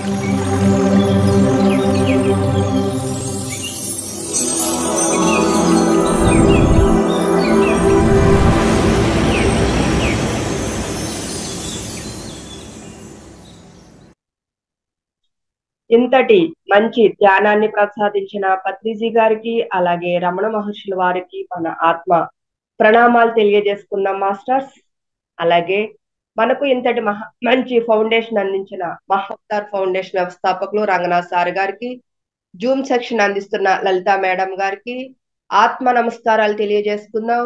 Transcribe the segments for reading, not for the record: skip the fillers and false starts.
ఇంతటి మంచి ధ్యానాన్ని ప్రసాదించిన పత్రిజీ గారికి అలాగే రమణ మహర్షుల వారికి మన ఆత్మ ప్రణామాలు తెలియజేసుకుందాం మాస్టర్స్. అలాగే మనకు ఇంతటి మంచి ఫౌండేషన్ అందించిన మహావతార్ ఫౌండేషన్ వ్యవస్థాపకులు రంగనాథ్ సార్ గారికి, జూమ్ సెక్షన్ అందిస్తున్న లలితా మేడం గారికి ఆత్మ నమస్కారాలు తెలియజేసుకుందాం.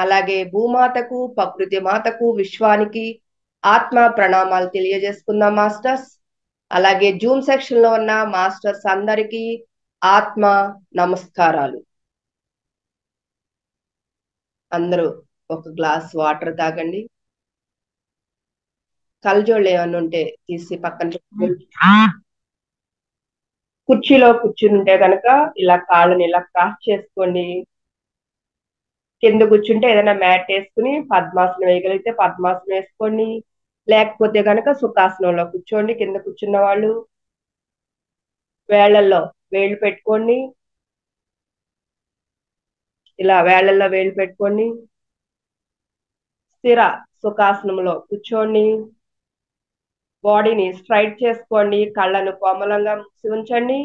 అలాగే భూమాతకు, ప్రకృతి మాతకు, విశ్వానికి ఆత్మ ప్రణామాలు తెలియజేసుకుందాం మాస్టర్స్. అలాగే జూమ్ సెక్షన్ లో ఉన్న మాస్టర్స్ అందరికీ ఆత్మ నమస్కారాలు. అందరూ ఒక గ్లాస్ వాటర్ తాగండి. కలజోళ్ళు ఏమన్నా ఉంటే తీసి పక్కన పెట్టుకోండి. కుర్చీలో కూర్చుంటే కనుక ఇలా కాళ్ళని ఇలా క్రాస్ చేసుకోండి. కింద కూర్చుంటే ఏదైనా మ్యాట్ వేసుకుని పద్మాసనం వేయగలిగితే పద్మాసనం వేసుకోండి, లేకపోతే కనుక సుఖాసనంలో కూర్చోండి. కింద కూర్చున్న వాళ్ళు వేళ్లల్లో వేళ్ళు పెట్టుకోండి, ఇలా వేళ్లల్లో వేళ్ళు పెట్టుకోండి. స్థిర సుఖాసనంలో కూర్చోండి. బాడీని స్ట్రైట్ చేసుకోండి, కళ్ళను కోమలంగా మూసి ఉంచండి.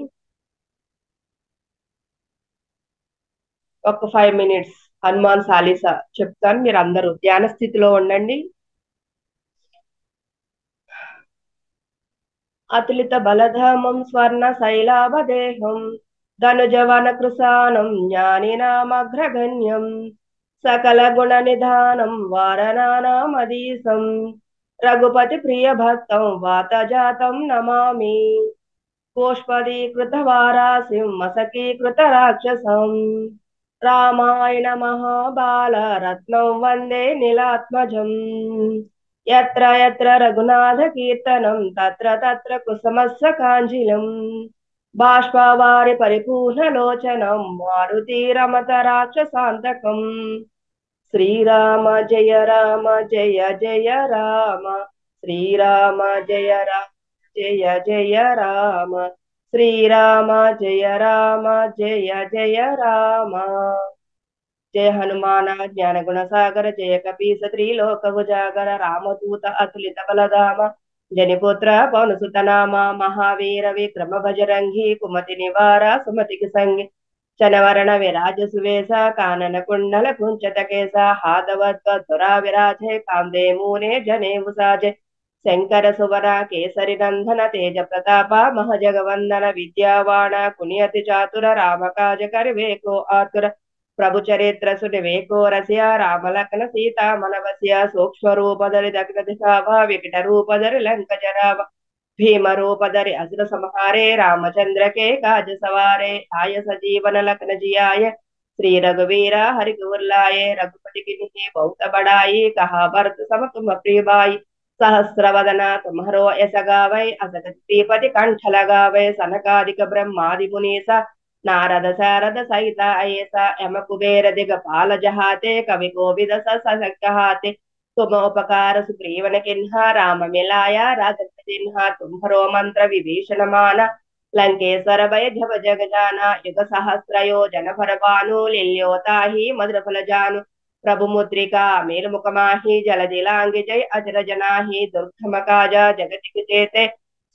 ఒక 5 minutes హనుమాన్ చాలీసా చెప్తాను, మీరు అందరూ ధ్యాన స్థితిలో ఉండండి. అతులిత బలధామం స్వర్ణ శైలాభదేహం ధనుజవన కృసానం జ్ఞానినామగ్రగణ్యం సకల గుణ నిధానం వారణానామదీశం రఘుపతి ప్రియ భక్తం వాతజాతం నమామి పుష్పదీకృత వారాసిం మసకీకృత రాక్షసం రామాయణ మహాబాల రత్నం వందే నీలాత్మజం యత్ర యత్ర రఘునాథ కీర్తనం తత్ర తత్ర కుసుమస్య కాంజిలం బాష్పవారి పరిపూర్ణలోచనం మారుతి రమత రాక్షసాంతకం శ్రీరామ జయ జయ రామ శ్రీరామ జయ జయ రామ శ్రీరామ జయ జయ రామ. జయ హనుమాన జ్ఞాన గుణ సాగర జయ కపీస త్రిలోక ఉజాగర రామదూత అతులిత బలధామ జనిపుత్ర పవనసుత నామ మహావీర విక్రమ భజరంగి కుమతి నివార సుమతికి సంగి చనవరణ విరాజ సువేశ కానన కుండల కుంచత కేశ హాదవద్వరా విరాజే కాందే మూనే జనే ఉసాజే శంకర సువర కేసరి నందన తేజ ప్రతాప మహజగవందన విద్యావాణ కునియతి చాతుర రామకాజ కరివేకో ఆతుర ప్రభు చరిత్ర సునివేకో రస్య రామలక్న సీతా మనవస్య సూక్ష్మ రూపధరి దగ్న దిశాభ వికట రూపధరి లంక జరావ భీమ రూపధరి అసుర సంహారే రామచంద్ర के काज सवारे आय सजीवन लखन जियाय श्री रघुवीर हरि गुरलाय रघुपति की बहुत बड़ाई कहा भरत सम तुम प्रिय भाई सहस्रवदना तुम्हारो ऐसा गावै असगत श्रीपति कंठ लगावै सनकादिक ब्रह्मादि मुनीसा नारद सारद सहिता ऐसा यम कुबेर दिगपाल जहाते कवि कोविद सहाते तुम उपकार सुग्रीवन किन्हा राम मिलाया राजन जिन्हा तुम्हारो मंत्र विभीषण माना लंकेश्वर भय जब जग जाना युग सहस्र योजन भर भानु लील्योता ही मधुर फल जानु प्रभु मुद्रिका मेल मुखमाही जल दिलांग जय अजर जनाही दुर्गम काजा जगत जेते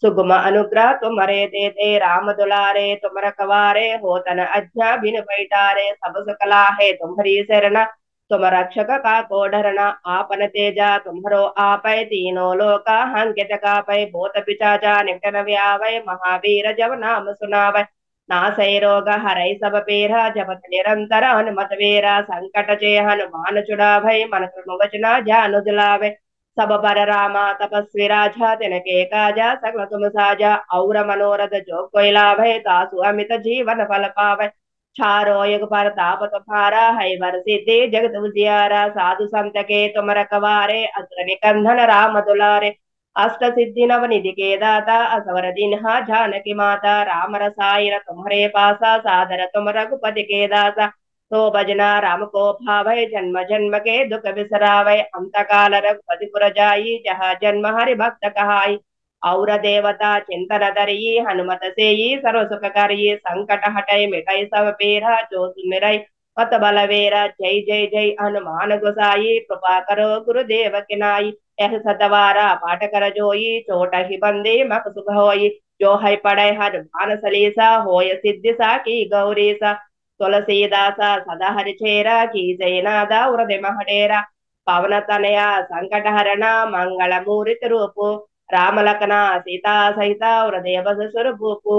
सुगम अनुग्रह तुमरे देते राम दुलारे तुम रखवारे होतन अज्ञा बिन बैठारे सब सकला है तुम्हारी शरण तुम रक्षक का को डरना आपन तेजा तुम्हारो आपै तीनों लोका हंकित कापै भूत पिचाचा निकटन व्यावै महावीर जब नाम सुनावै नासै रोग हरै सब पीरा जपत निरंतर हनुमत वीरा संकट जे हनुमान छुड़ावै मन क्रम वचना जानु दिलावै सब पर रामा तपस्वी राजा तिनके काजा सकल तुम साजा और मनोरथ जो कोई लाभै तासु अमित जीवन फल पावै चारो युग परताप तुम्हारा है वर सिद्धि जगत उजियारा साधु संत के तुम रखवारे असुर निकंदन राम दुलारे अष्ट सिद्धि नव निधि के दाता असवर दिन्हा जानकी माता राम रसायन तुम्हारे पासा सादर तुम रघुपति के दासा तो भजना राम को भावै जन्म जन्म के दुख बिसरावै अंत काल रघुपति पुर जाई जहाँ जन्म हरि भक्त कहाई ఔర దేవता चिंतन धरियी हनुमत सेई सर्व सुख करियी संकट हटई मिटई सब पीरा जो सुमिरै मत बलवेरा जय जय जय हनुमान गोसाई कृपा करो गुरुदेव की नाई यह सतवारा पाठ कर जोई चोट ही बंदी मक सुख होई जो है पढ़े हनुमान सलीसा होय सिद्धि सा की गौरी सा तुलसीदास सदा हरिचेरा की जयनादा उरदे महडेरा పవన తనయ సంకటహరణ మంగళ మూర్తి రూపు రామలకన సీతా సహిత హృదయ స్వరూపు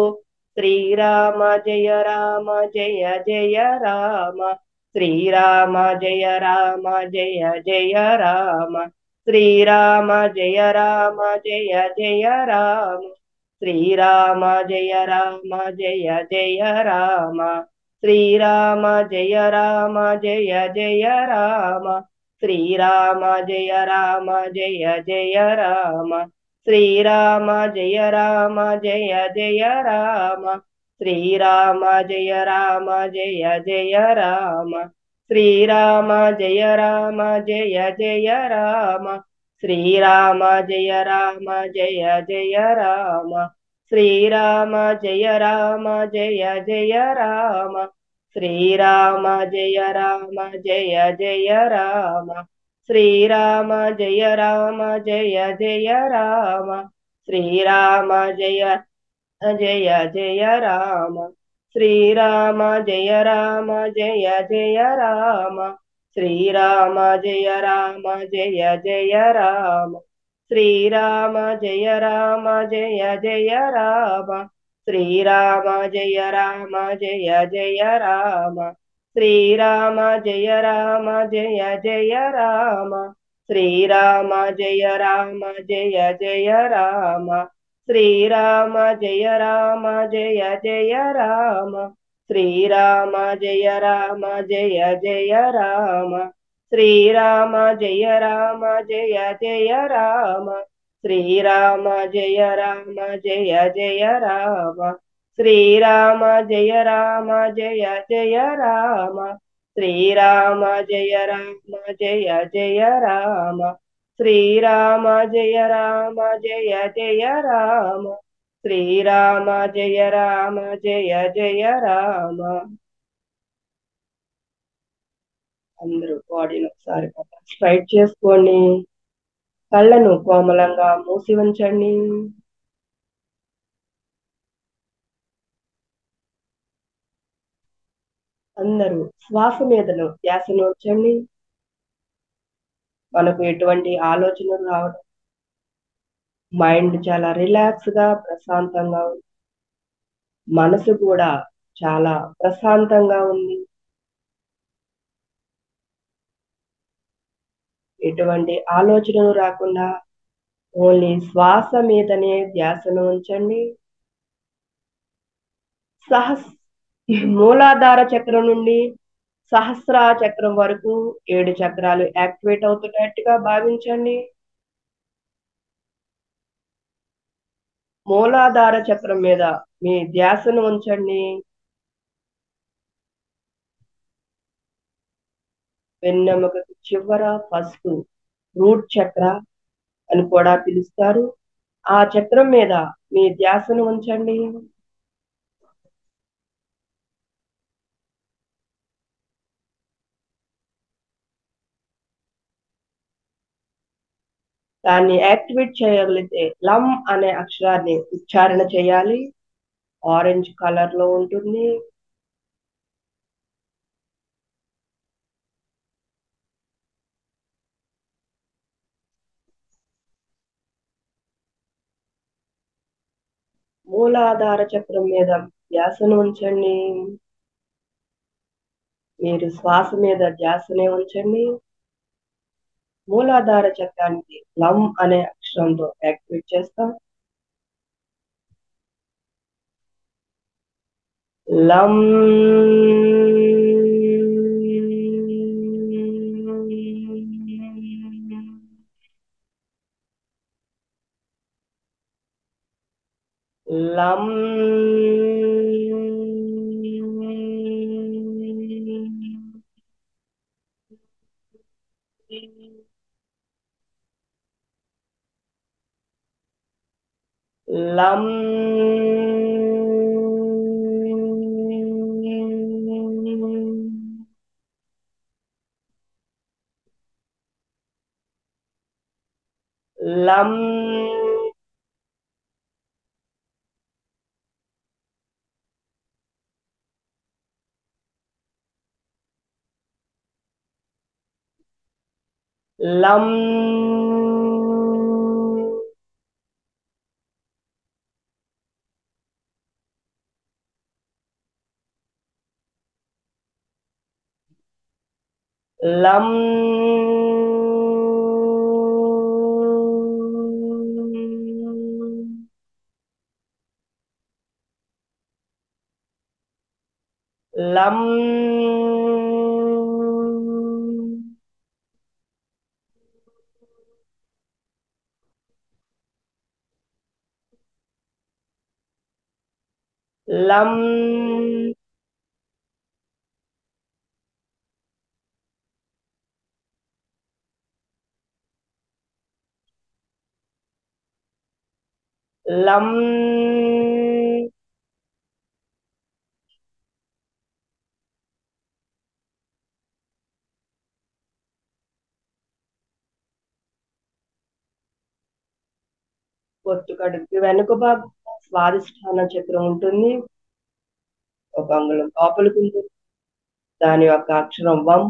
శ్రీరామ జయ రామ జయ జయ రామ శ్రీరామ జయ రామ జయ జయ రామ శ్రీరామ జయ రామ జయ జయ రామ శ్రీరామ జయ రామ జయ జయ రామ శ్రీరామ జయ రామ జయ జయ రామ శ్రీరామ జయ రామ జయ జయ రామ శ్రీరామ జయ రామ జయ జయ రామ శ్రీరామ జయ రామ జయ జయ రామ శ్రీరామ జయ రామ జయ జయ రామ శ్రీరామ జయ రామ జయ జయ రామ శ్రీరామ జయ రామ జయ జయ రామ శ్రీరామ జయ రామ జయ జయ రామ శ్రీరామ జయ రామ జయ జయ రామ శ్రీరామ జయ జయ జయ రామ శ్రీరామ జయ రామ జయ జయ రామ శ్రీరామ జయ రామ జయ జయ రామ శ్రీరామ జయ రామ జయ జయ రామ శ్రీరామ జయ రామ జయ జయ రామ శ్రీరామ జయ రామ జయ జయ రామ శ్రీరామ జయ రామ జయ జయ రామ శ్రీరామ జయ రామ జయ జయ రామ శ్రీరామ జయ రామ జయ జయ రామ శ్రీరామ జయ రామ జయ జయ రామ శ్రీరామ జయ రామ జయ జయ రామ శ్రీరామ జయ రామ జయ జయ రామ శ్రీరామ జయ రామ జయ జయ రామ శ్రీరామ జయ రామ జయ జయ రామ శ్రీరామ జయ రామ జయ జయ రామ అందరూ బాడీని ఒకసారి స్ట్రైట్ చేసుకోండి కళ్ళను కోమలంగా మూసి ఉంచండి అందరూ శ్వాస మీదను ధ్యాసను ఉంచండి మనకు ఎటువంటి ఆలోచనలు రావడం మైండ్ చాలా రిలాక్స్ గా ప్రశాంతంగా ఉంది మనసు కూడా చాలా ప్రశాంతంగా ఉంది ఎటువంటి ఆలోచనలు రాకుండా ఓన్లీ శ్వాస మీదనే ధ్యాసను ఉంచండి మూలాధార చక్రం నుండి సహస్ర చక్రం వరకు 7 చక్రాలు యాక్టివేట్ అవుతున్నట్టుగా భావించండి మూలాధార చక్రం మీద మీ ధ్యాసను ఉంచండి వెన్నెముకకు చివర ఫస్ట్ రూట్ చక్ర అని కూడా పిలుస్తారు ఆ చక్రం మీద మీ ధ్యాసను ఉంచండి దాన్ని యాక్టివేట్ చేయగలిగితే లం అనే అక్షరాన్ని ఉచ్చారణ చేయాలి ఆరెంజ్ కలర్ లో ఉంటుంది మూలాధార చక్రం మీద ధ్యాసను ఉంచండి మీరు శ్వాస మీద ధ్యాసనే ఉంచండి మూలాధార చక్రానికి లం అనే అక్షరంతో యాక్టివేట్ చేస్తాం లం లం లం లం లం లం లం లం లం పొత్తుకడుపుకి వెనుక భాగం స్వాదిష్టాన చక్రం ఉంటుంది. ఒక అంగుళం లోపలికి ఉంటుంది. దాని యొక్క అక్షరం వం.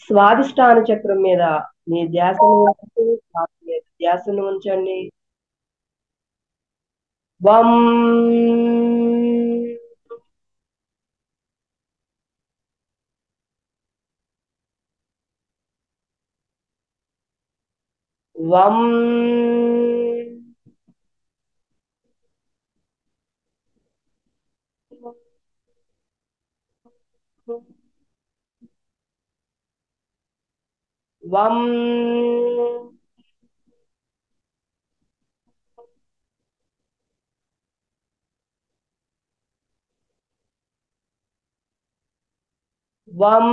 స్వాదిష్టాన చక్రం మీద మీ ధ్యాసను ఉంచండి. శ్వాస మీద ధ్యాసను ఉంచండి. వం వం వం వం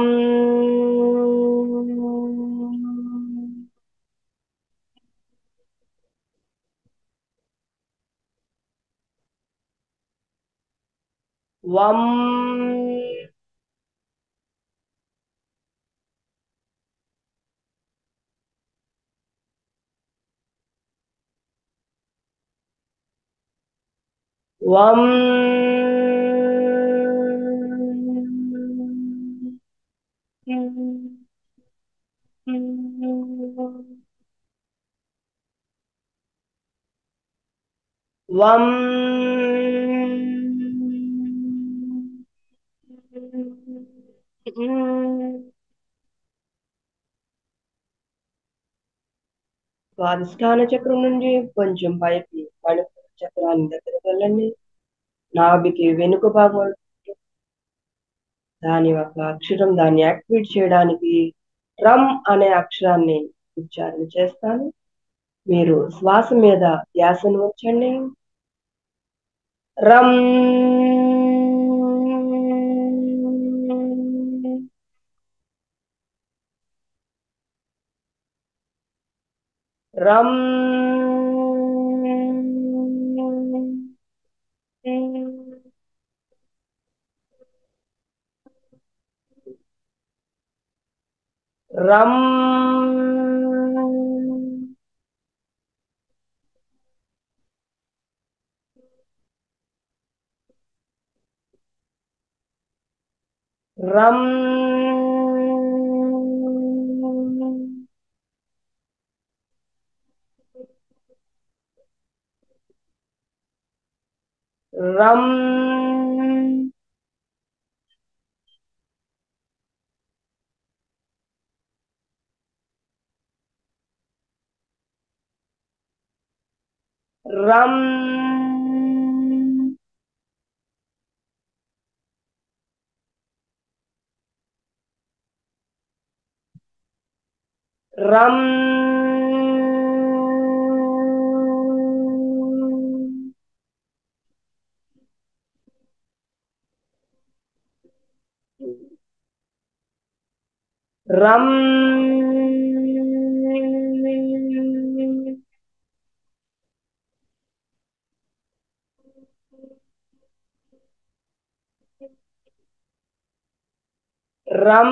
వం వం వం స్వాదిష్టాన చక్రం నుండి కొంచెం పైకి మణిపూర చక్రాన్ని దగ్గరికి వెళ్ళండి. నాభికి వెనుక భాగం దాని యొక్క అక్షరం దాన్ని యాక్టివేట్ చేయడానికి రమ్ అనే అక్షరాన్ని ఉచ్చారణ చేస్తాను. మీరు శ్వాస మీద ధ్యాసను ఉంచండి. రమ్ రమ్ రమ్ రమ్ రమ్ రమ్ రమ్ రమ్ రం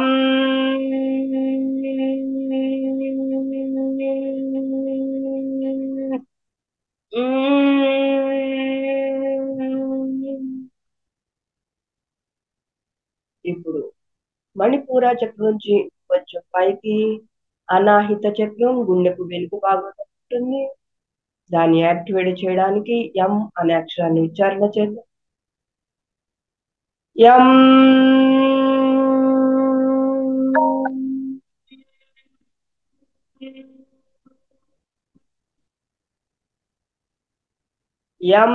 ఇప్పుడు మణిపూర చక్రం నుంచి కొంచెం పైకి అనాహిత చక్రం గుండెకు వెనుక భాగంలో ఉంటుంది. దాన్ని యాక్టివేట్ చేయడానికి ఎం అనే అక్షరాన్ని ఉచ్చారణ చేద్దాం. ఎం ఎం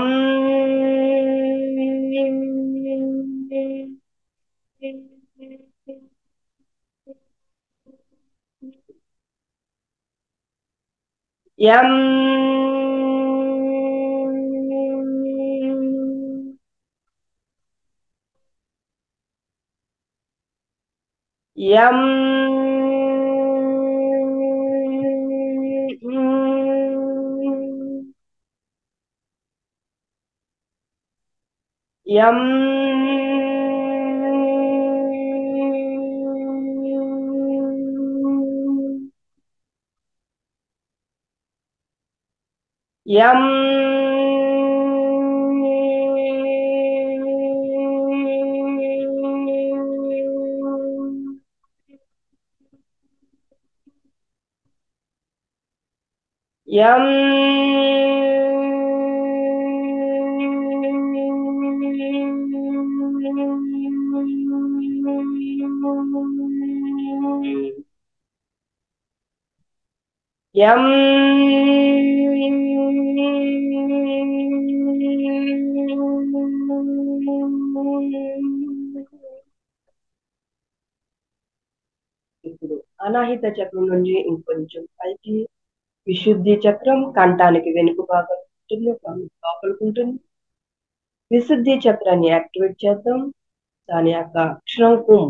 ఎం ఎం ఎం ఎం ఎం ఎం ఇప్పుడు అనాహిత చక్రం నుంచి ఇంకొంచెం పైకి విశుద్ధి చక్రం కంఠానికి వెనుక భాగం ఉంటుంది, లోపలికి ఉంటుంది. విశుద్ధి చక్రాన్ని యాక్టివేట్ చేద్దాం. దాని యొక్క అక్షరం కుం.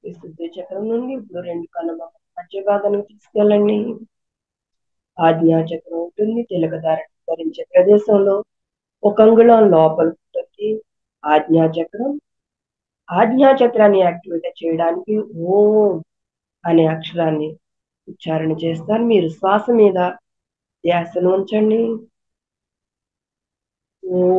విశుద్ధి చక్రం నుండి ఇప్పుడు రెండు కళ్ళ మధ్య భాగానికి తీసుకెళ్ళండి. ఆజ్ఞా చక్రం ఉంటుంది, తిలకధారణ ధరించే ప్రదేశంలో ఒక అంగుళం లోపల ఉంటుంది ఆజ్ఞాచక్రం. ఆజ్ఞాచక్రాన్ని యాక్టివేట్ చేయడానికి ఓం అనే అక్షరాన్ని ఉచ్చారణ చేస్తాను. మీరు శ్వాస మీద ధ్యాసను ఉంచండి. ఓ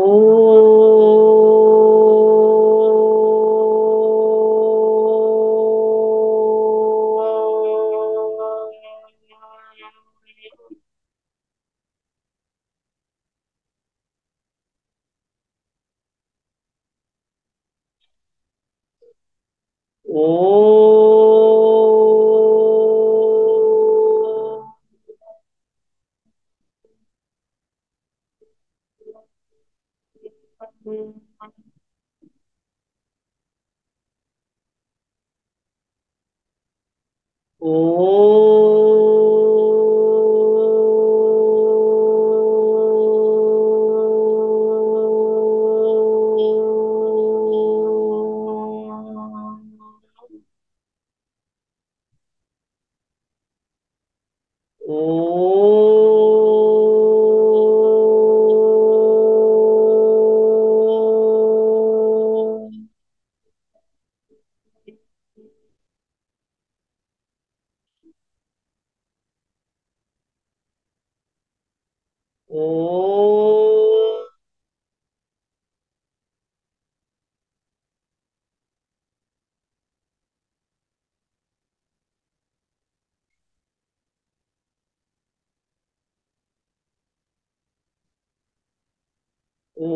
ఓ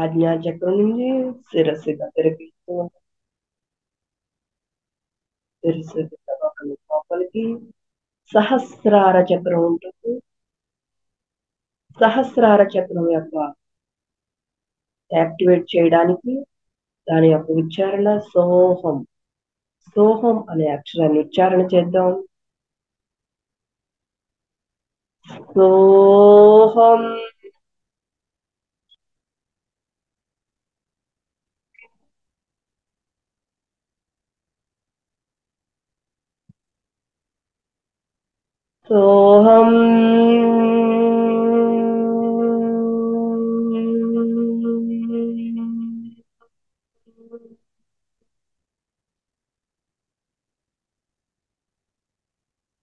ఆజ్ఞా చక్రం నుంచి శిరస్సు దగ్గరికి శిరస్సు దగ్గర లోపలికి సహస్రార చక్రం ఉంటుంది. సహస్రార చక్రం యొక్క యాక్టివేట్ చేయడానికి దాని యొక్క ఉచ్చారణ సోహం. సోహం అనే అక్షరాన్ని ఉచ్చారణ చేద్దాం. సోహం. సోహం.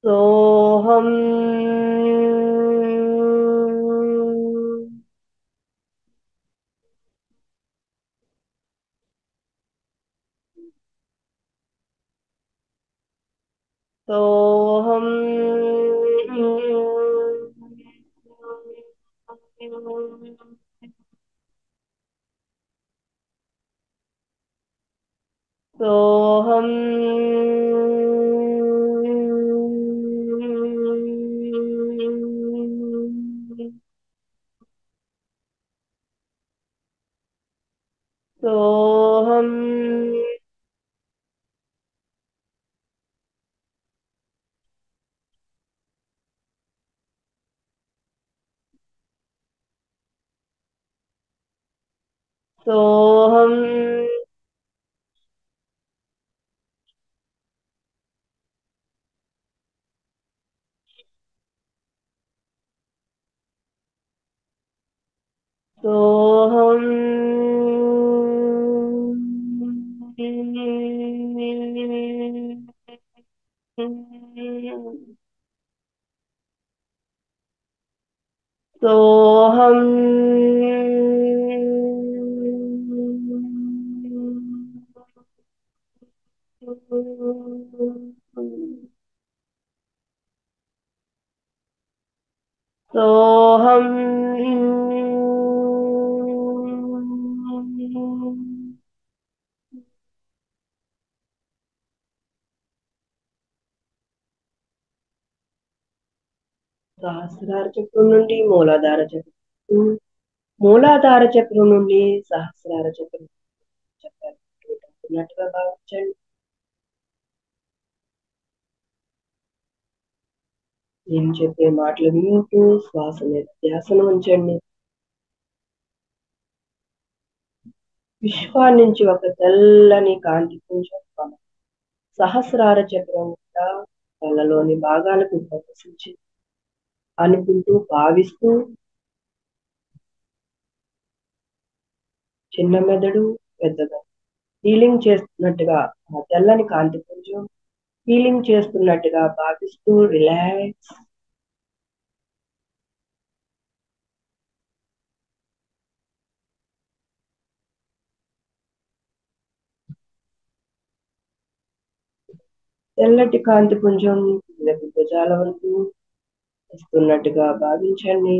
సోహం. సోహం. సోహం. సోహం. సోహం. సోహం. సోహం. సోహం. సహస్రార చక్రం నుండి మూలాధార చక్రం, మూలాధార చక్రం నుండి సహస్రార చక్రం చక్రాలు భావించండి. నేను చెప్పే మాటలు వింటూ శ్వాస మీద ధ్యాసను ఉంచండి. విశ్వాన్ని నుంచి ఒక తెల్లని కాంతి పుంజం సహస్రార చక్రం కళ్ళలోని భాగాలకు ప్రదర్శించి అనుకుంటూ భావిస్తూ చిన్న మెదడు పెద్దగా హీలింగ్ చేస్తున్నట్టుగా ఆ తెల్లని కాంతి పుంజం హీలింగ్ చేస్తున్నట్టుగా భావిస్తూ రిలాక్స్. తెల్లటి కాంతి పుంజం భుజాల వరకు వస్తున్నట్టుగా భావించండి.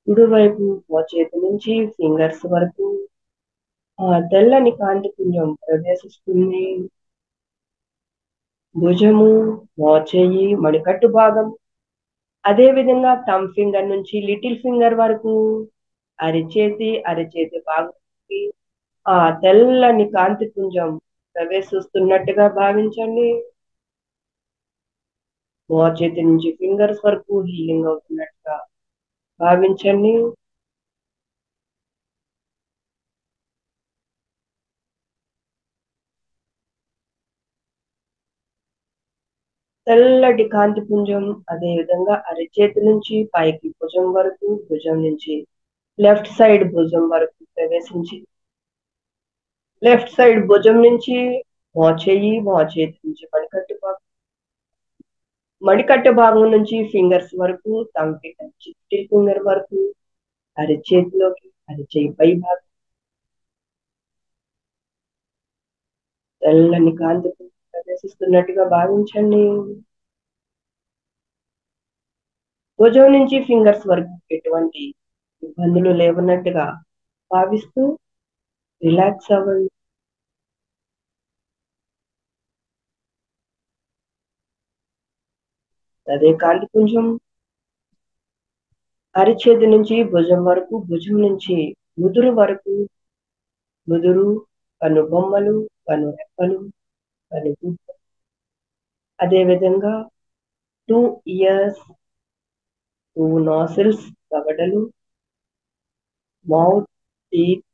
కుడివైపు మోచేతి నుంచి ఫింగర్స్ వరకు ఆ తెల్లని కాంతి పుంజం ప్రవేశిస్తుంది. భుజము, మోచేయి, మణికట్టు భాగం, అదే విధంగా థంబ్ ఫింగర్ నుంచి లిటిల్ ఫింగర్ వరకు అరిచేతి భాగంకి ఆ తెల్లని కాంతి పుంజం ప్రవేశిస్తున్నట్టుగా భావించండి. మోచేతి నుంచి ఫింగర్స్ వరకు హీలింగ్ అవుతున్నట్టుగా భావించండి. తెల్లటి కాంతి పుంజం అదే విధంగా అరిచేతి నుంచి పైకి భుజం వరకు, భుజం నుంచి లెఫ్ట్ సైడ్ భుజం వరకు ప్రవేశించి లెఫ్ట్ సైడ్ భుజం నుంచి మోచేతి నుంచి మణికట్టు భాగం నుంచి ఫింగర్స్ వరకు, థంబ్ ఫింగర్ నుంచి లిటిల్ ఫింగర్ వరకు అరిచేయి పై భాగం తెల్లని కాంతి ప్రవేశిస్తున్నట్టుగా భావించండి. భుజం నుంచి ఫింగర్స్ వరకు ఎటువంటి ఇబ్బందులు లేవన్నట్టుగా భావిస్తూ రిలాక్స్ అవ్వండి. అదే కాంతి పుంజం అరిచేతి నుంచి భుజం వరకు, భుజం నుంచి ముదురు కనుబొమ్మలు, కనురెప్పలు, కనుగుడ్డు, అదే విధంగా 2 ఇయర్స్, 2 నాసిల్స్, దవడలు, మౌత్, టీత్,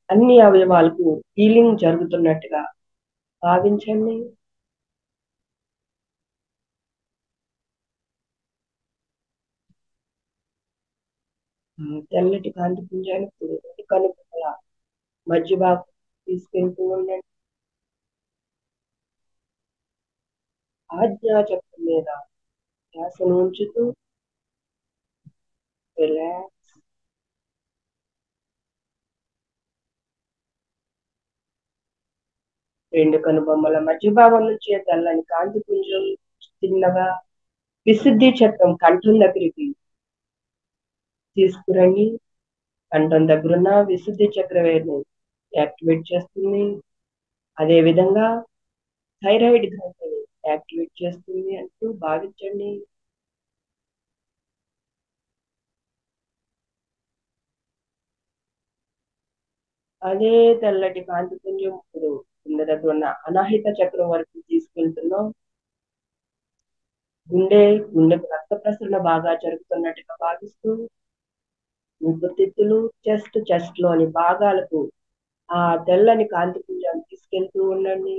అన్ని అవయవాలకు హీలింగ్ జరుగుతున్నట్టుగా భావించండి. తెల్లటి కాంతి పుంజాన్ని ఇప్పుడు కనుపల మధ్య భాగం తీసుకెళ్తూ ఉండండి. ఆజ్ఞా చక్రం మీద ధ్యాసను ఉంచుతూ రిలాక్స్. రెండు కనుబొమ్మల మధ్య భాగం నుంచి తెల్లని కాంతి పుంజం చిన్నగా విశుద్ధి చక్రం కంఠం దగ్గరికి తీసుకురండి. కంఠం దగ్గరున్న విశుద్ధి చక్రవేదిని యాక్టివేట్ చేస్తుంది. అదే విధంగా థైరాయిడ్ గ్రంథిని యాక్టివేట్ చేస్తుంది అంటూ భావించండి. అదే తెల్లటి కాంతి పుంజం ఇప్పుడు కింద దగ్గర ఉన్న అనాహిత చక్రం వరకు తీసుకెళ్తున్నాం. గుండెకు రక్త ప్రసరణ బాగా జరుగుతున్నట్టుగా భావిస్తూ ఊపిరితిత్తులు, చెస్ట్ లోని భాగాలకు ఆ తెల్లని కాంతి పుంజాన్ని తీసుకెళ్తూ ఉండండి.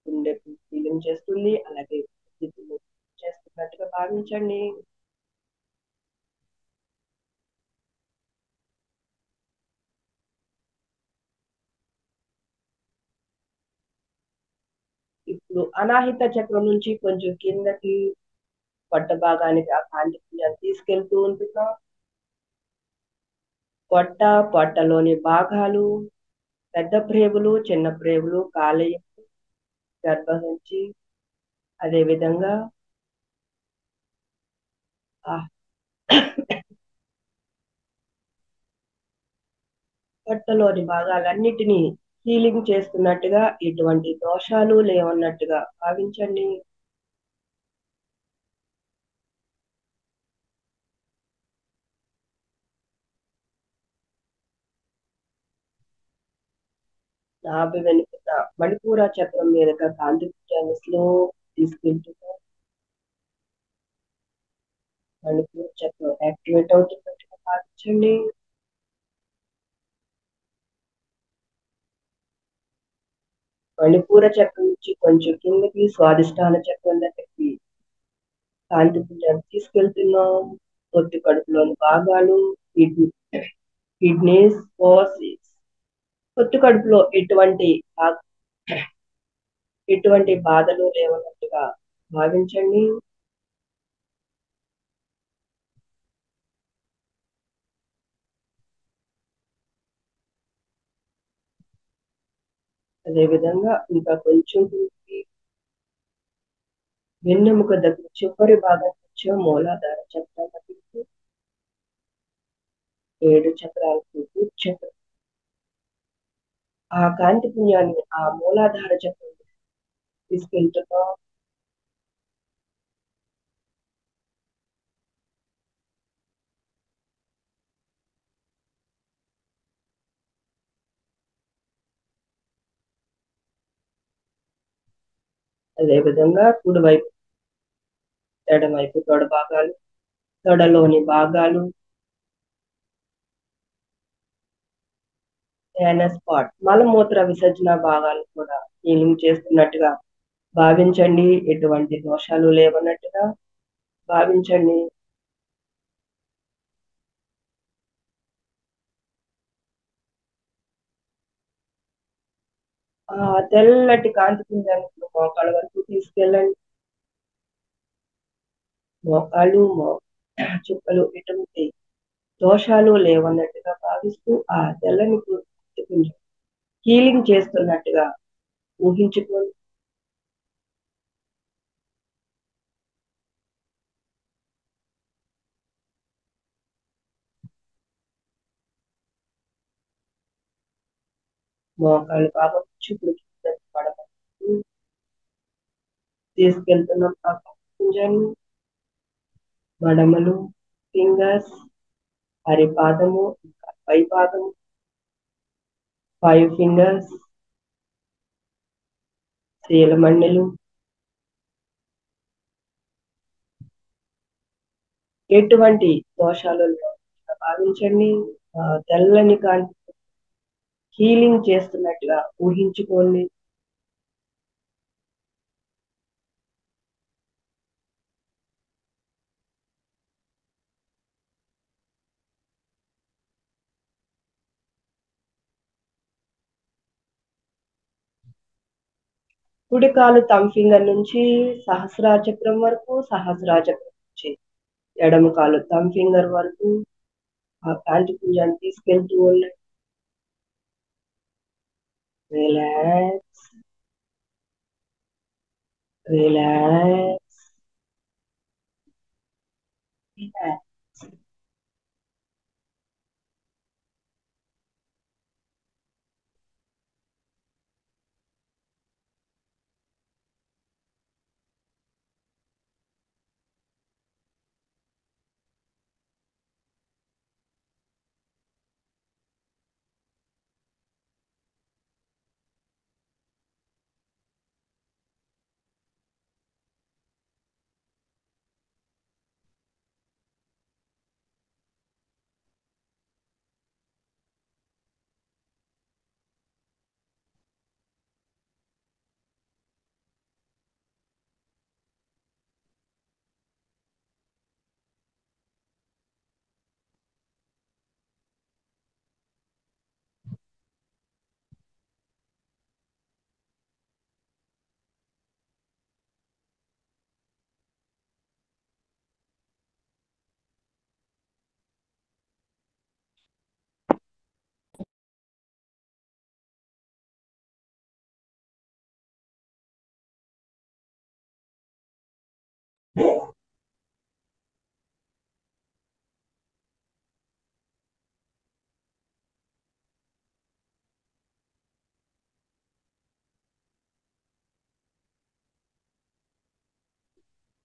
గుండెకు హీలింగ్ చేస్తుంది, అలాగే చేస్తున్నట్టుగా భావించండి. ఇప్పుడు అనాహిత చక్రం నుంచి కొంచెం కిందకి పొట్ట భాగానికి ఆ కాంతి పుంజాన్ని తీసుకెళ్తూ ఉంటున్నాం. పొట్టలోని భాగాలు, పెద్ద ప్రేగులు, చిన్న ప్రేగులు, కాలేయం, గర్భసంచి, అదే విధంగా పొట్టలోని భాగాలన్నిటినీ హీలింగ్ చేస్తున్నట్టుగా, ఎటువంటి దోషాలు లేవన్నట్టుగా భావించండి. నాభి వెనుక మణిపూర చక్రం మీదుగా కాంతి పుంజాన్ని స్లో తీసుకెళ్తున్నా. మణిపూర చక్రం యాక్టివేట్ అవుతున్నట్టుగా భావించండి. మణిపూర చక్రం నుంచి కొంచెం కిందకి స్వాదిష్టాన చక్రం దగ్గరికి కాంతి పుంజాన్ని తీసుకెళ్తున్నాం. పొత్తి కడుపులోని భాగాలు, కిడ్నీస్, ఓవరీస్, పొత్తి కడుపులో ఎటువంటి బాధలు లేవన్నట్టుగా భావించండి. అదేవిధంగా ఇంకా కొంచెం వెన్నెముక దగ్గర చివరి భాగం నుంచి మూలాధార చక్రం దగ్గరికి 7 చక్రాలకు చక్రం ఆ కాంతి పుణ్యాన్ని ఆ మూలాధార చక్రం తీసుకెళ్తున్నాం. అదేవిధంగా కుడివైపు, ఎడమవైపు తొడ భాగాలు, తొడలోని భాగాలు, యానస్ పార్ట్, మలమూత్ర విసర్జన భాగాలు కూడా హీలింగ్ చేస్తున్నట్టుగా భావించండి. ఎటువంటి దోషాలు లేవన్నట్టుగా భావించండి. ఆ తెల్లటి కాంతి పుంజాన్ని మోకాళ్ళ వరకు తీసుకెళ్ళండి. మోకాళ్ళు చుక్కలు ఎటువంటి దోషాలు లేవన్నట్టుగా భావిస్తూ ఆ తెల్లని కాంతి పుంజం హీలింగ్ చేస్తున్నట్టుగా ఊహించుకోండి. మోకాళ్ళు కావచ్చు, ఇప్పుడు పడవచ్చు తీసుకెళ్తున్నాం ఆ కాంతి పుంజాన్ని. మడమలు, ఫింగర్స్, అరిపాదము, ఇంకా పై పాదము, 5 ఫింగర్స్, చీలమండలు, ఎటువంటి దోషాలు లేకుండా భావించండి. తెల్లని కాంతి హీలింగ్ చేస్తున్నట్టుగా ఊహించుకోండి. కుడి కాలు థంబ్ ఫింగర్ నుంచి సహస్రార చక్రం వరకు, సహస్రార చక్రం నుంచి ఎడమ కాలు థంబ్ ఫింగర్ వరకు ఆ కాంతి పుంజాన్ని తీసుకెళ్తూ ఉండండి. Relax, relax, relax.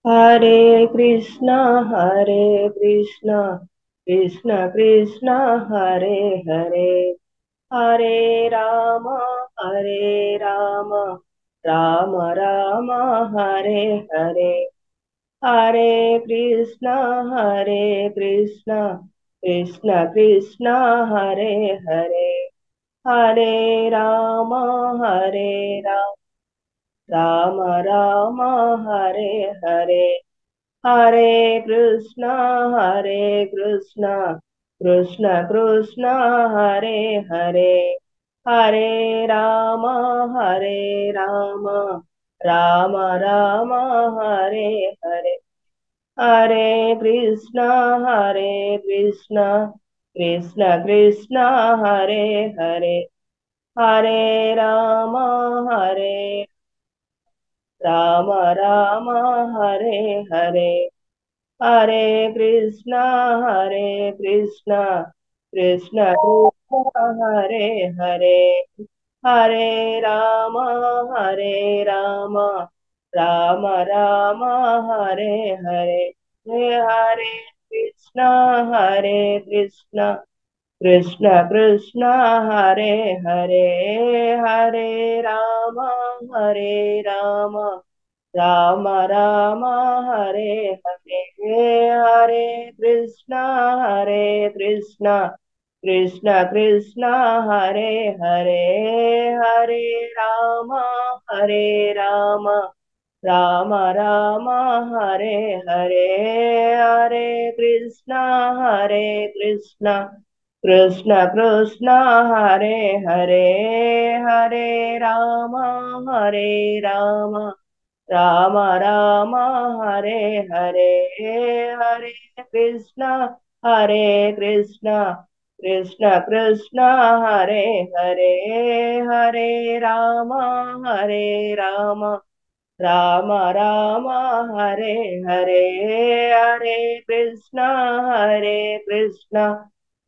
Hare Krishna, Hare Krishna, Krishna Krishna Hare Hare, Hare Rama, Hare Rama, Rama Rama Hare Hare, Hare Krishna, Hare Krishna, Krishna Krishna Hare Hare, Hare Rama, Hare Rama, Rama Rama Hare Hare, Hare Krishna, Hare Krishna, Krishna Krishna Hare Hare, Hare Rama, Hare Rama, Rama Rama Hare Hare, Hare Krishna, Hare Krishna, Krishna Krishna Hare Hare, Hare Rama, Hare Rama Rama Hare Hare, Hare Krishna, Hare Krishna, Krishna Krishna Hare Hare, हरे राम हरे राम राम राम हरे हरे हरे कृष्ण हरे कृष्ण कृष्ण कृष्ण हरे हरे हरे हरे राम राम राम हरे हरे हरे कृष्ण कृष्ण कृष्ण हरे हरे हरे राम हरे राम राम राम हरे हरे हरे कृष्ण कृष्ण कृष्ण हरे हरे हरे राम राम राम हरे हरे हरे कृष्ण कृष्ण कृष्ण कृष्ण हरे हरे हरे राम राम राम हरे हरे हरे कृष्ण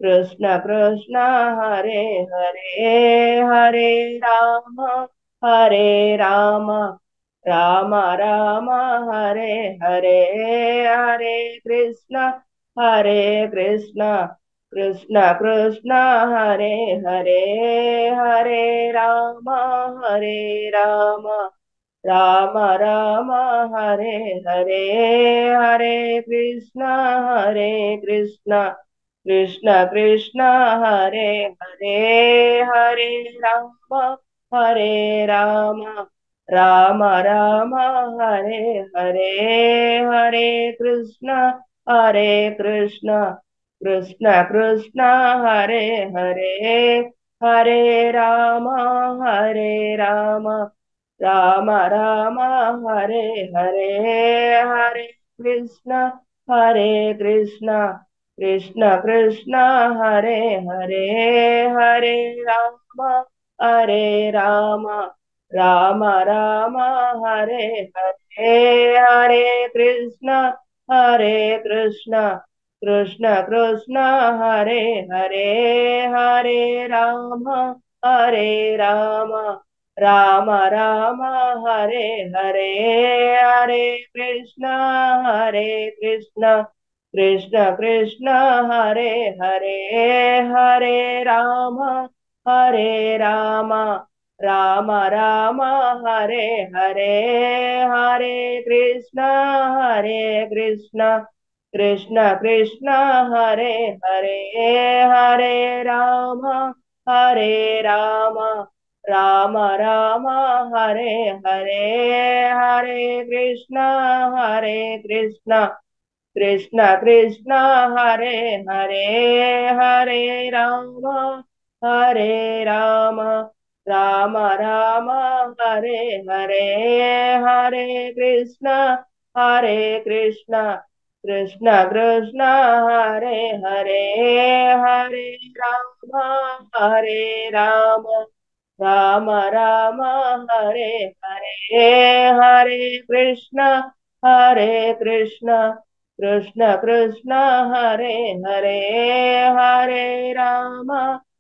कृष्ण कृष्ण हरे हरे हरे राम राम राम राम हरे हरे हरे कृष्ण कृष्ण कृष्ण कृष्ण हरे हरे हरे राम राम राम हरे हरे हरे कृष्ण कृष्ण कृष्ण हरे हरे हरे राम राम राम राम हरे हरे हरे कृष्ण कृष्ण कृष्ण हरे हरे हरे राम राम राम हरे हरे हरे कृष्ण कृष्ण कृष्ण कृष्ण हरे हरे हरे राम राम राम राम हरे हरे हरे कृष्ण कृष्ण कृष्ण हरे हरे हरे राम राम राम हरे हरे हरे कृष्ण कृष्ण कृष्ण हरे हरे हरे राम राम राम हरे हरे हरे कृष्ण कृष्ण कृष्ण हरे हरे हरे राम राम राम हरे हरे हरे कृष्ण कृष्ण कृष्ण हरे हरे हरे राम राम राम हरे हरे हरे कृष्ण कृष्ण कृष्ण हरे हरे हरे राम राम राम हरे हरे हरे कृष्ण कृष्ण कृष्ण हरे हरे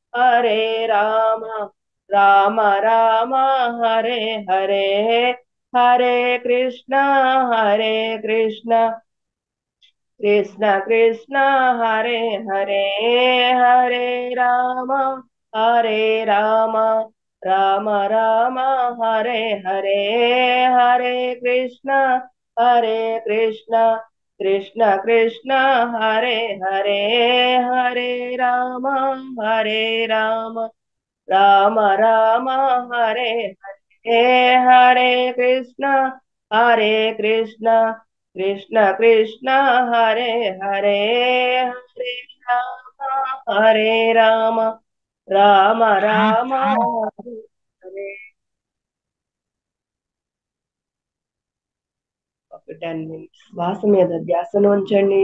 हरे राम राम राम हरे हरे हरे कृष्ण कृष्ण कृष्ण हरे हरे हरे राम राम राम हरे हरे हरे कृष्ण कृष्ण कृष्ण हरे हरे हरे राम राम राम हरे हरे हरे कृष्ण कृष्ण कृष्ण हरे हरे हरे राम राम राम हरे हरे 10 minutes శ్వాస మీద ధ్యాసను ఉంచండి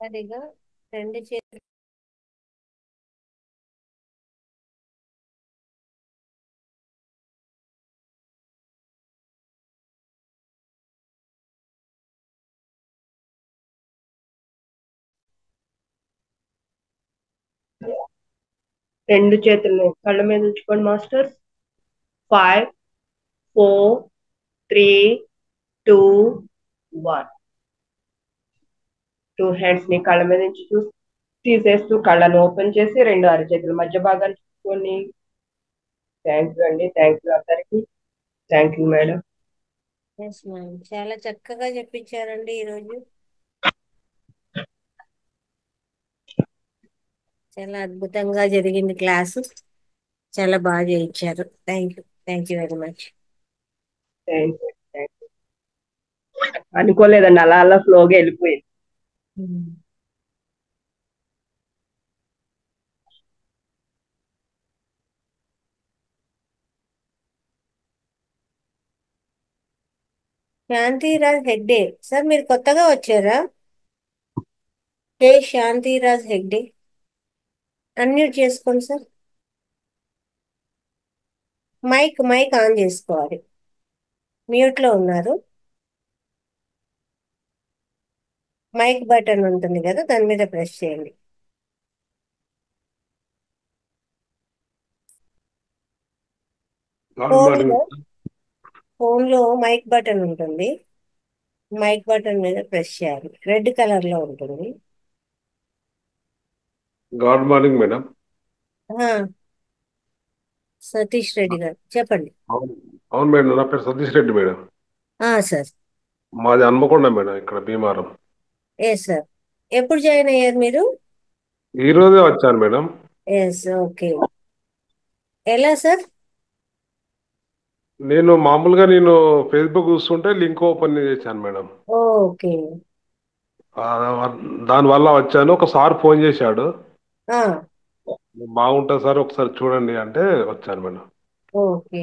సరిగా రెండు చేతులు రెండు చేతుల్ని కళ్ళ మీద ఉంచుకోండి మాస్టర్స్. 5, 4, 3, 2, 1. 2 హ్యాండ్స్ ని కళ్ళ మీద నుంచి తీసేస్తూ కళ్ళను ఓపెన్ చేసి రెండు అరచేతుల మధ్య భాగాన్ని చూసుకొని. థ్యాంక్ యూ అండి. థ్యాంక్ యూ అందరికి. Thank you madam. Yes ma'am, చాలా చక్కగా చెప్పించారండి ఈరోజు. చాలా అద్భుతంగా జరిగింది క్లాసు. చాలా బాగా చేయించారు. Thank you very much. Thank you. అనుకోలేదండి, అలా అలా ఫ్లోగా వెళ్ళిపోయింది. శాంతిరాజ్ హెగ్డే సార్, మీరు కొత్తగా వచ్చారా? శాంతిరాజ్ హెగ్డే, అన్మ్యూట్ చేసుకోండి సార్. మైక్ ఆన్ చేసుకోవాలి. మ్యూట్ లో ఉన్నారు. మైక్ బటన్ ఉంటుంది కదా, దాని మీద ప్రెస్ చేయండి. Good phone morning. లో ఫోన్ లో మైక్ బటన్ ఉంటుంది. మైక్ బటన్ మీద ప్రెస్ చేయాలి. రెడ్ కలర్ లో ఉంటుంది. Good morning madam. ఆ, సతీష్ రెడ్డి గారు చెప్పండి. అవును అవును మేడం, నా పేరు సతీష్ రెడ్డి మేడం. సార్. మాది హన్మకొండ మేడం, ఇక్కడ భీమారం. సార్, ఎప్పుడు జాయిన్ అయ్యారు మీరు? ఈ రోజే వచ్చాను మేడం. ఓకే. ఎలా సార్? నేను ఫేస్బుక్ చూస్తుంటే లింక్ ఓపెన్ చేశాను మేడం. ఓకే. ఆ, దానివల్ల వచ్చాను. ఒక సార్ ఫోన్ చేశాడు, ఆ, బాగుంటుంది సార్ ఒకసారి చూడండి అంటే వచ్చాను మేడం. ఓకే.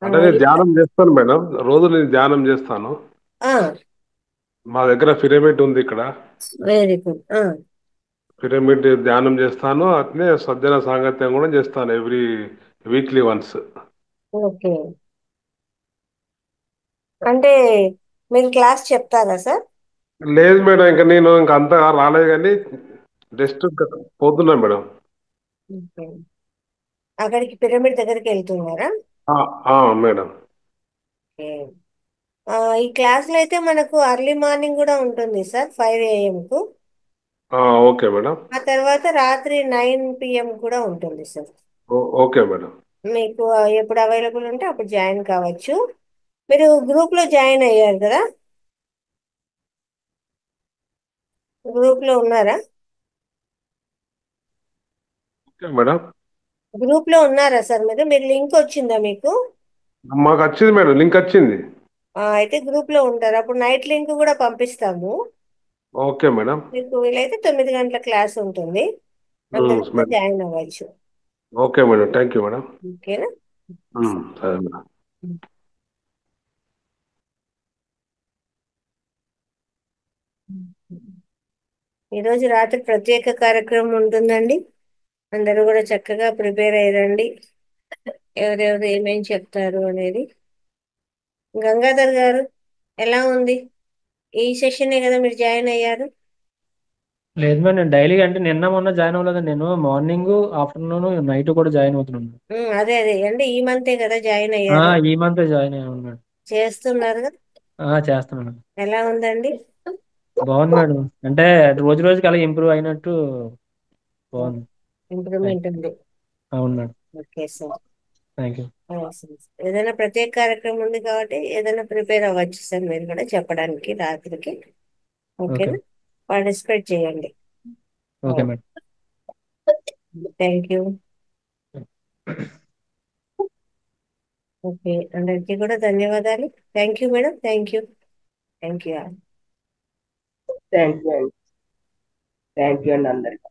అంటే నేను ధ్యానం చేస్తాను మేడం, రోజు నేను ధ్యానం చేస్తాను. మా దగ్గర పిరమిడ్ ఉంది ఇక్కడ. Very good. పిరమిడ్ ధ్యానం చేస్తాను, అట్నే సజ్జన సాంగత్యం కూడా చేస్తాను ఎవ్రీ వీక్లీ వన్స్. ఓకే. అంటే మీరు క్లాస్ చెప్తారా సార్? లేదు మేడం, ఇంకా అంతా రాలేదు కానీ జస్ట్ పోతున్నా మేడం. ఓకే. అక్కడికి పిరమిడ్ దగ్గరికి వెళ్తున్నారా? మేడం. ఓకే. ఈ క్లాస్లో అయితే మనకు అర్లీ మార్నింగ్ కూడా ఉంటుంది సార్, 5 AM కు. Okay madam. ఆ తర్వాత రాత్రి 9 PM కూడా ఉంటుంది సార్. Okay madam. మీకు ఎప్పుడు అవైలబుల్ ఉంటే అప్పుడు జాయిన్ కావచ్చు. మీరు గ్రూప్లో జాయిన్ అయ్యారు కదా, గ్రూప్లో ఉన్నారా? Okay madam. గ్రూప్లో ఉన్నారా సార్ మీరు? మీరు లింక్ వచ్చిందా మీకు? మాకు వచ్చింది మేడం, లింక్ వచ్చింది. అయితే గ్రూప్లో ఉంటారు. అప్పుడు నైట్ లింక్ కూడా పంపిస్తాము. Okay madam. మీకు వీలైతే 9 గంటల క్లాస్ ఉంటుంది, అంతలో మేడం. జాయిన్ అవ్వచ్చు. Okay madam, thank you madam. ఓకేనా? సరే మేడం. ఈరోజు రాత్రి ప్రత్యేక కార్యక్రమం ఉంటుందండి. అందరూ కూడా చక్కగా ప్రిపేర్ అయ్యారండి. ఎవరెవరు ఏమేం చెప్తారు అనేది. గంగాధర్ గారు, ఎలా ఉంది? ఈ సెషనే కదా మీరు జాయిన్ అయ్యారు? లేదు మేడం, నేను డైలీ అంటే నిన్న మొన్న జాయిన్ అవ్వలేదు. నేను మార్నింగ్, ఆఫ్టర్నూన్, నైట్ కూడా జాయిన్ అవుతున్నాను. అదే అంటే ఈ మంతే కదా జాయిన్ అయ్యారు? ఈ మంత్ జాయిన్ అయ్యాను మేడం. చేస్తున్నారు? చేస్తున్నాను. ఎలా ఉందండి? బాగుంది మేడం, అంటే రోజు రోజుకి అలా ఇంప్రూవ్ అయినట్టు బాగుంది. ఇంప్రూవ్మెంట్ ఉంది. అవును madam. Okay sir. Thank you. ఏదైనా ప్రత్యేక కార్యక్రమం ఉంది కాబట్టి ఏదైనా ప్రిపేర్ అవ్వచ్చు సార్ మీరు కూడా చెప్పడానికి రాత్రికి. ఓకేనా? పార్టిసిపేట్ చేయండి. Okay madam. Thank you. Okay, అందరికీ కూడా ధన్యవాదాలు. Thank you madam. Thank you. Thank you. Thank you అండి. థ్యాంక్ యూ అండి అందరికి.